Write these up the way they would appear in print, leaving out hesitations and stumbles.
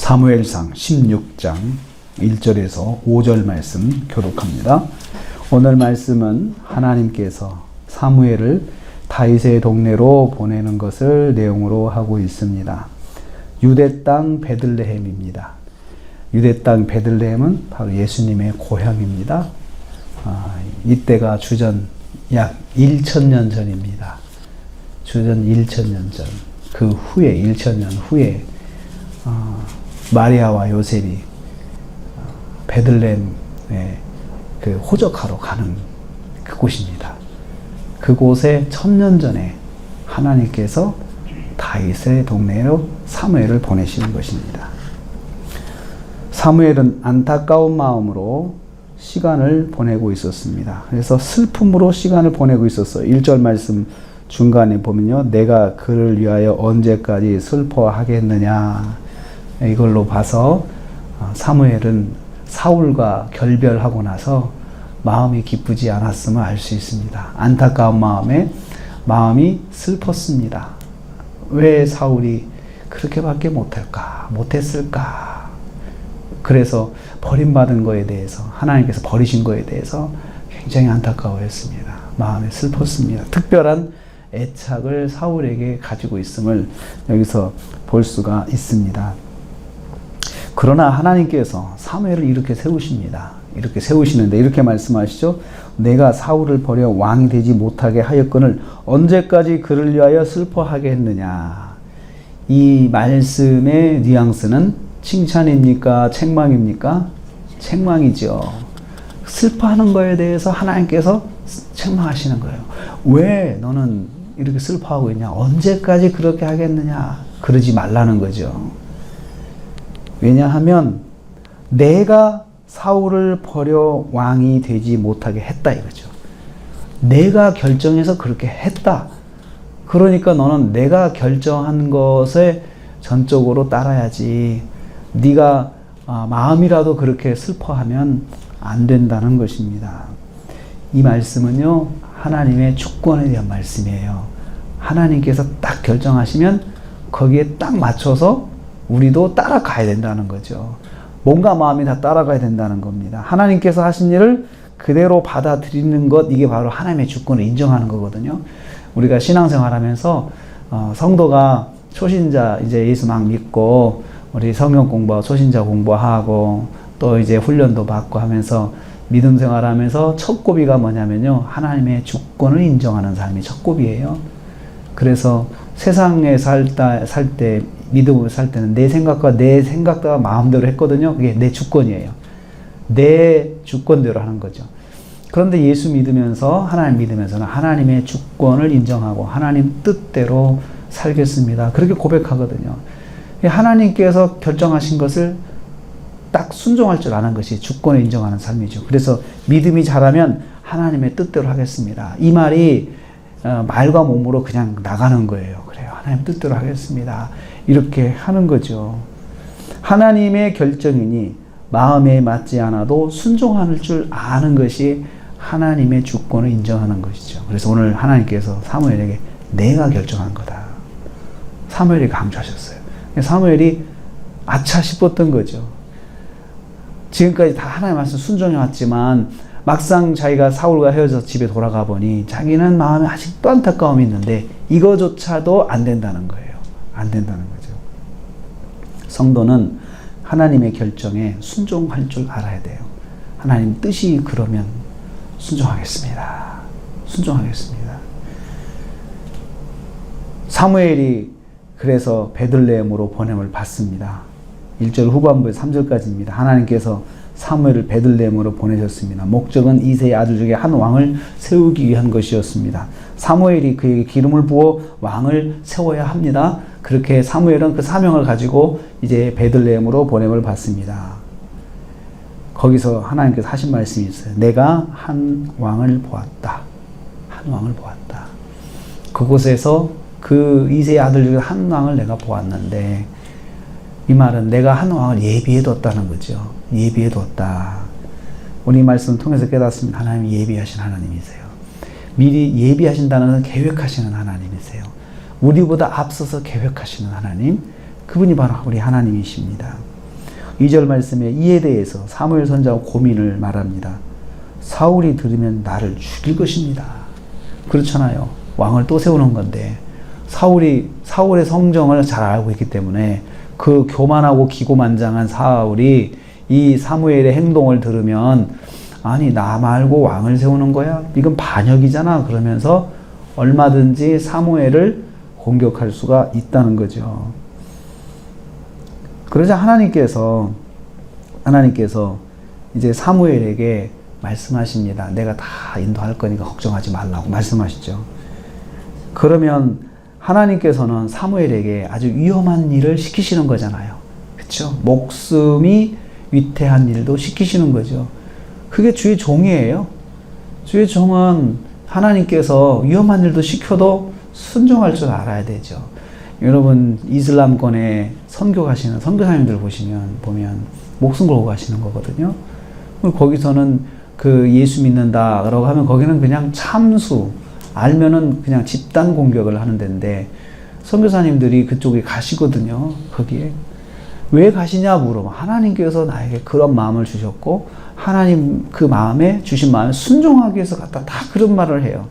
사무엘상 16장 1절에서 5절 말씀 교독합니다. 오늘 말씀은 하나님께서 사무엘을 다윗의 동네로 보내는 것을 내용으로 하고 있습니다. 유대 땅 베들레헴입니다. 유대 땅 베들레헴은 바로 예수님의 고향입니다. 이때가 주전 약 1000년 전입니다. 주전 1000년 전. 그 후에 1000년 후에 마리아와 요셉이 베들레헴에 그 호적하러 가는 그곳입니다. 그곳에 1000년 전에 하나님께서 다윗의 동네로 사무엘을 보내시는 것입니다. 사무엘은 안타까운 마음으로 시간을 보내고 있었습니다. 그래서 슬픔으로 시간을 보내고 있었어요. 1절 말씀 중간에 보면요, 내가 그를 위하여 언제까지 슬퍼하겠느냐, 이걸로 봐서 사무엘은 사울과 결별하고 나서 마음이 기쁘지 않았음을 알 수 있습니다. 안타까운 마음이 슬펐습니다. 왜 사울이 그렇게밖에 못했을까? 그래서 버림받은 거에 대해서, 하나님께서 버리신 거에 대해서 굉장히 안타까워했습니다. 마음에 슬펐습니다. 특별한 애착을 사울에게 가지고 있음을 여기서 볼 수가 있습니다. 그러나 하나님께서 사무엘을 이렇게 세우십니다. 이렇게 세우시는데 이렇게 말씀하시죠. 내가 사울을 버려 왕이 되지 못하게 하였거늘 언제까지 그를 위하여 슬퍼하게 했느냐. 이 말씀의 뉘앙스는 칭찬입니까? 책망입니까? 책망이죠. 슬퍼하는 거에 대해서 하나님께서 책망하시는 거예요. 왜 너는 이렇게 슬퍼하고 있냐? 언제까지 그렇게 하겠느냐? 그러지 말라는 거죠. 왜냐하면 내가 사울을 버려 왕이 되지 못하게 했다 이거죠. 내가 결정해서 그렇게 했다. 그러니까 너는 내가 결정한 것에 전적으로 따라야지. 네가 마음이라도 그렇게 슬퍼하면 안 된다는 것입니다. 이 말씀은요, 하나님의 주권에 대한 말씀이에요. 하나님께서 딱 결정하시면 거기에 딱 맞춰서 우리도 따라가야 된다는 거죠. 몸과 마음이 다 따라가야 된다는 겁니다. 하나님께서 하신 일을 그대로 받아들이는 것, 이게 바로 하나님의 주권을 인정하는 거거든요. 우리가 신앙생활하면서 성도가 초신자 이제 예수 막 믿고 우리 성경 공부, 초신자 공부하고 또 이제 훈련도 받고 하면서 믿음 생활하면서 첫 고비가 뭐냐면요, 하나님의 주권을 인정하는 삶이 첫 고비예요. 그래서 세상에 살 때 믿음으로 살 때는 내 생각과 마음대로 했거든요. 그게 내 주권이에요. 내 주권대로 하는 거죠. 그런데 예수 믿으면서, 하나님 믿으면서는 하나님의 주권을 인정하고 하나님 뜻대로 살겠습니다. 그렇게 고백하거든요. 하나님께서 결정하신 것을 딱 순종할 줄 아는 것이 주권을 인정하는 삶이죠. 그래서 믿음이 자라면 하나님의 뜻대로 하겠습니다. 이 말이 말과 몸으로 그냥 나가는 거예요. 그래요. 하나님 뜻대로 하겠습니다. 이렇게 하는 거죠. 하나님의 결정이니 마음에 맞지 않아도 순종할 줄 아는 것이 하나님의 주권을 인정하는 것이죠. 그래서 오늘 하나님께서 사무엘에게 내가 결정한 거다. 사무엘이 강조하셨어요. 사무엘이 아차 싶었던 거죠. 지금까지 다 하나님의 말씀 순종해 왔지만 막상 자기가 사울과 헤어져서 집에 돌아가 보니 자기는 마음에 아직도 안타까움이 있는데 이거조차도 안 된다는 거예요. 안 된다는 거죠. 성도는 하나님의 결정에 순종할 줄 알아야 돼요. 하나님 뜻이 그러면 순종하겠습니다. 순종하겠습니다. 사무엘이 그래서 베들레헴으로 보냄을 받습니다. 1절 후반부에 3절까지입니다. 하나님께서 사무엘을 베들레헴으로 보내셨습니다. 목적은 이새의 아들 중에 한 왕을 세우기 위한 것이었습니다. 사무엘이 그에게 기름을 부어 왕을 세워야 합니다. 그렇게 사무엘은 그 사명을 가지고 이제 베들레헴으로 보냄을 받습니다. 거기서 하나님께서 하신 말씀이 있어요. 내가 한 왕을 보았다. 한 왕을 보았다. 그곳에서 그 이새의 아들 중에 한 왕을 내가 보았는데, 이 말은 내가 한 왕을 예비해뒀다는 거죠. 예비해뒀다. 우리 말씀을 통해서 깨닫습니다. 하나님이 예비하신 하나님이세요. 미리 예비하신다는 것은 계획하시는 하나님이세요. 우리보다 앞서서 계획하시는 하나님, 그분이 바로 우리 하나님이십니다. 2절 말씀에 이에 대해서 사무엘 선지자가 고민을 말합니다. 사울이 들으면 나를 죽일 것입니다. 그렇잖아요. 왕을 또 세우는 건데 사울의 성정을 잘 알고 있기 때문에 그 교만하고 기고만장한 사울이 이 사무엘의 행동을 들으면 아니 나 말고 왕을 세우는 거야? 이건 반역이잖아. 그러면서 얼마든지 사무엘을 공격할 수가 있다는 거죠. 그러자 하나님께서 이제 사무엘에게 말씀하십니다. 내가 다 인도할 거니까 걱정하지 말라고 말씀하시죠. 그러면 하나님께서는 사무엘에게 아주 위험한 일을 시키시는 거잖아요. 그렇죠? 목숨이 위태한 일도 시키시는 거죠. 그게 주의 종이에요. 주의 종은 하나님께서 위험한 일도 시켜도 순종할 줄 알아야 되죠. 여러분 이슬람권에 선교 가시는 선교사님들 보면 목숨 걸고 가시는 거거든요. 거기서는 그 예수 믿는다라고 하면 거기는 그냥 참수 알면은 그냥 집단 공격을 하는 데인데 선교사님들이 그쪽에 가시거든요. 거기에 왜 가시냐 물어봐. 하나님께서 나에게 그런 마음을 주셨고 하나님 그 마음에 주신 마음에 순종하기 위해서 갔다 다 그런 말을 해요.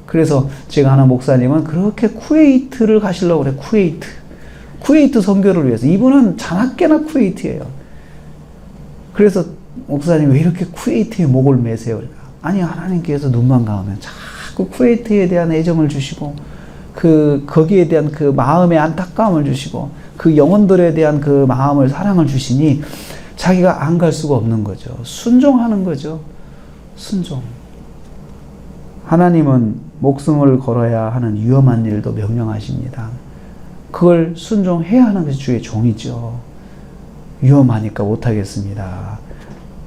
그래서 제가 아는 목사님은 그렇게 쿠웨이트를 가시려고 그래. 쿠웨이트 선교를 위해서. 이분은 자나깨나 쿠웨이트예요. 그래서 목사님 왜 이렇게 쿠웨이트에 목을 매세요? 아니 하나님께서 눈만 감으면 자꾸 쿠웨이트에 대한 애정을 주시고 거기에 대한 그 마음의 안타까움을 주시고 그 영혼들에 대한 그 마음을 사랑을 주시니 자기가 안 갈 수가 없는 거죠. 순종하는 거죠. 순종. 하나님은 목숨을 걸어야 하는 위험한 일도 명령하십니다. 그걸 순종해야 하는 것이 주의 종이죠. 위험하니까 못하겠습니다.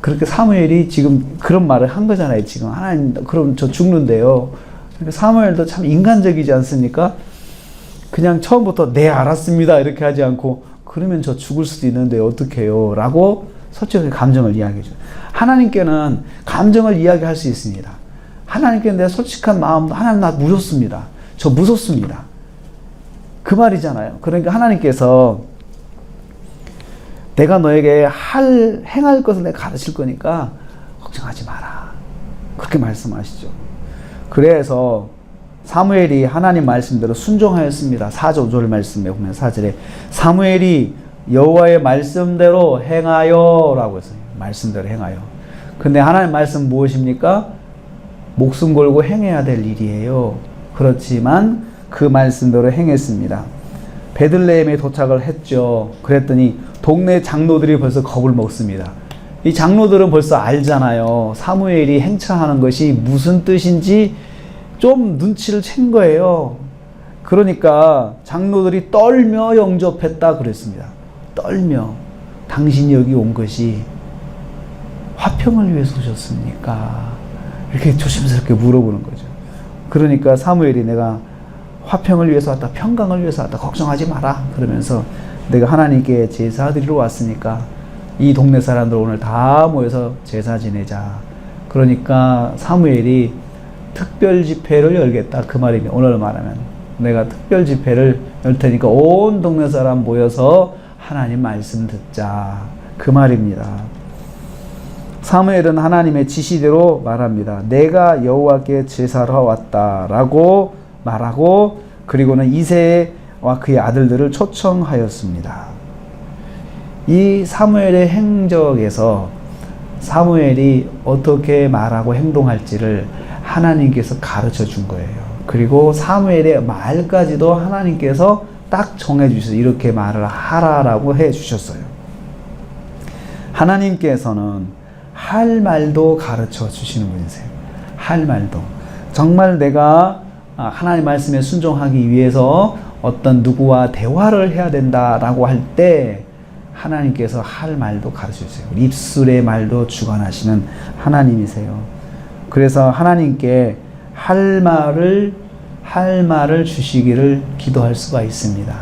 그렇게 사무엘이 지금 그런 말을 한 거잖아요. 지금 하나님 그럼 저 죽는데요. 그러니까 사무엘도 참 인간적이지 않습니까? 그냥 처음부터 네 알았습니다 이렇게 하지 않고 그러면 저 죽을 수도 있는데 어떡해요 라고 솔직하게 감정을 이야기해줘요. 하나님께는 감정을 이야기할 수 있습니다. 하나님께 내 솔직한 마음 하나님 나 무섭습니다. 저 무섭습니다. 그 말이잖아요. 그러니까 하나님께서 내가 너에게 행할 것을 내가 가르칠 거니까 걱정하지 마라. 그렇게 말씀하시죠. 그래서 사무엘이 하나님 말씀대로 순종하였습니다. 4절 5절 말씀에 보면 4절에 사무엘이 여호와의 말씀대로 행하여 라고 했어요. 말씀대로 행하여. 근데 하나님 말씀 무엇입니까? 목숨 걸고 행해야 될 일이에요. 그렇지만 그 말씀대로 행했습니다. 베들레헴에 도착을 했죠. 그랬더니 동네 장로들이 벌써 겁을 먹습니다. 이 장로들은 벌써 알잖아요. 사무엘이 행차하는 것이 무슨 뜻인지 좀 눈치를 챈 거예요. 그러니까 장로들이 떨며 영접했다 그랬습니다. 떨며 당신이 여기 온 것이 화평을 위해서 오셨습니까? 이렇게 조심스럽게 물어보는 거죠. 그러니까 사무엘이 내가 화평을 위해서 왔다, 평강을 위해서 왔다, 걱정하지 마라 그러면서 내가 하나님께 제사 드리러 왔으니까 이 동네 사람들 오늘 다 모여서 제사 지내자. 그러니까 사무엘이 특별 집회를 열겠다 그 말입니다. 오늘 말하면 내가 특별 집회를 열 테니까 온 동네 사람 모여서 하나님 말씀 듣자 그 말입니다. 사무엘은 하나님의 지시대로 말합니다. 내가 여호와께 제사를 왔다라고 말하고 그리고는 이새와 그의 아들들을 초청하였습니다. 이 사무엘의 행적에서 사무엘이 어떻게 말하고 행동할지를 하나님께서 가르쳐 준 거예요. 그리고 사무엘의 말까지도 하나님께서 딱 정해 주셔서 이렇게 말을 하라라고 해 주셨어요. 하나님께서는 할 말도 가르쳐 주시는 분이세요. 할 말도. 정말 내가 하나님 말씀에 순종하기 위해서 어떤 누구와 대화를 해야 된다라고 할 때 하나님께서 할 말도 가르쳐 주세요. 입술의 말도 주관하시는 하나님이세요. 그래서 하나님께 할 말을 주시기를 기도할 수가 있습니다.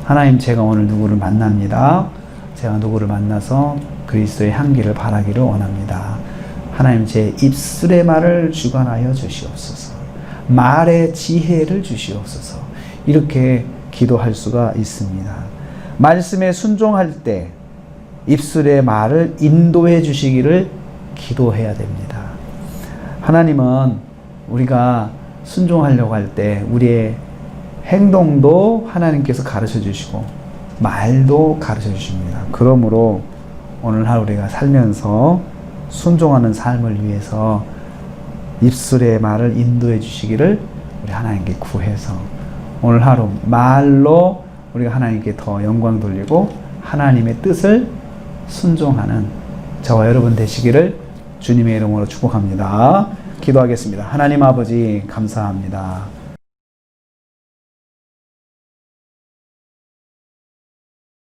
하나님 제가 오늘 누구를 만납니다. 제가 누구를 만나서 그리스도의 향기를 바라기를 원합니다. 하나님 제 입술의 말을 주관하여 주시옵소서. 말의 지혜를 주시옵소서. 이렇게 기도할 수가 있습니다. 말씀에 순종할 때 입술의 말을 인도해 주시기를 기도해야 됩니다. 하나님은 우리가 순종하려고 할 때 우리의 행동도 하나님께서 가르쳐 주시고 말도 가르쳐 주십니다. 그러므로 오늘 하루 우리가 살면서 순종하는 삶을 위해서 입술의 말을 인도해 주시기를 우리 하나님께 구해서 오늘 하루 말로 우리가 하나님께 더 영광 돌리고 하나님의 뜻을 순종하는 저와 여러분 되시기를 주님의 이름으로 축복합니다. 기도하겠습니다. 하나님 아버지 감사합니다.